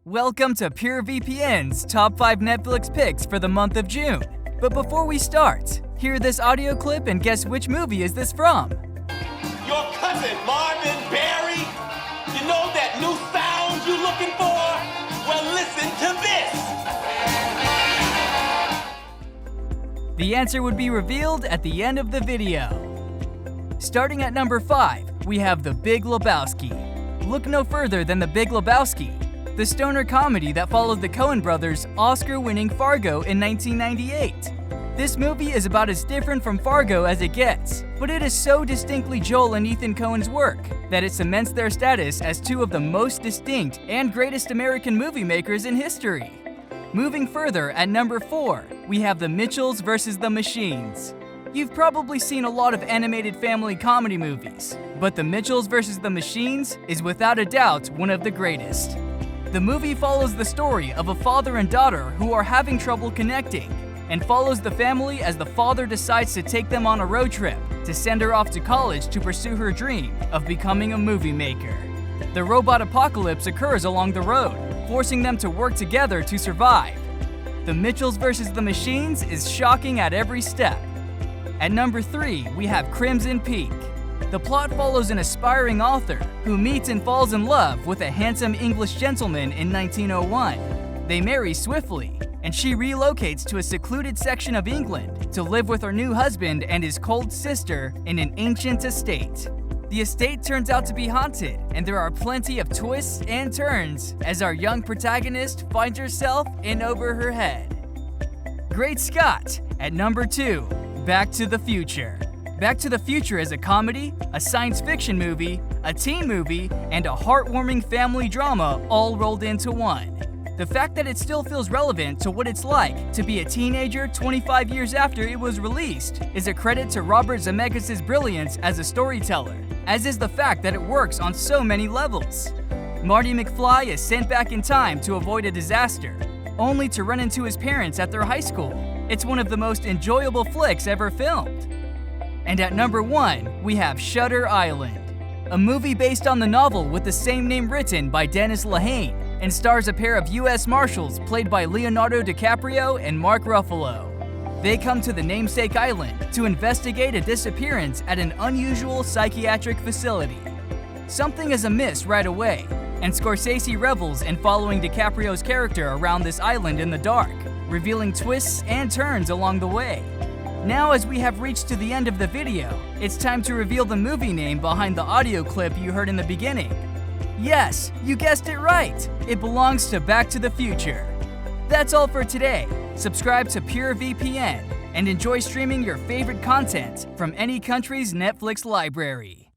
Welcome to PureVPN's Top 5 Netflix Picks for the month of June. But before we start, hear this audio clip and guess which movie is this from. Your cousin Marvin Berry? You know that new sound you looking for? Well, listen to this. The answer would be revealed at the end of the video. Starting at number 5, we have The Big Lebowski. Look no further than The Big Lebowski, the stoner comedy that followed the Coen brothers' Oscar-winning Fargo in 1998. This movie is about as different from Fargo as it gets, but it is so distinctly Joel and Ethan Coen's work that it cements their status as two of the most distinct and greatest American movie makers in history. Moving further, at number 4, we have The Mitchells vs. the Machines. You've probably seen a lot of animated family comedy movies, but The Mitchells vs. the Machines is without a doubt one of the greatest. The movie follows the story of a father and daughter who are having trouble connecting, and follows the family as the father decides to take them on a road trip to send her off to college to pursue her dream of becoming a movie maker. The robot apocalypse occurs along the road, forcing them to work together to survive. The Mitchells vs. the Machines is shocking at every step. At number 3, we have Crimson Peak. The plot follows an aspiring author who meets and falls in love with a handsome English gentleman in 1901. They marry swiftly, and she relocates to a secluded section of England to live with her new husband and his cold sister in an ancient estate. The estate turns out to be haunted, and there are plenty of twists and turns as our young protagonist finds herself in over her head. Great Scott! At number 2, Back to the Future. Back to the Future is a comedy, a science fiction movie, a teen movie, and a heartwarming family drama all rolled into one. The fact that it still feels relevant to what it's like to be a teenager 25 years after it was released is a credit to Robert Zemeckis' brilliance as a storyteller, as is the fact that it works on so many levels. Marty McFly is sent back in time to avoid a disaster, only to run into his parents at their high school. It's one of the most enjoyable flicks ever filmed. And at number 1, we have Shutter Island, a movie based on the novel with the same name written by Dennis Lehane and stars a pair of U.S. Marshals played by Leonardo DiCaprio and Mark Ruffalo. They come to the namesake island to investigate a disappearance at an unusual psychiatric facility. Something is amiss right away, and Scorsese revels in following DiCaprio's character around this island in the dark, revealing twists and turns along the way. Now, as we have reached to the end of the video, it's time to reveal the movie name behind the audio clip you heard in the beginning. Yes, you guessed it right! It belongs to Back to the Future. That's all for today. Subscribe to PureVPN and enjoy streaming your favorite content from any country's Netflix library.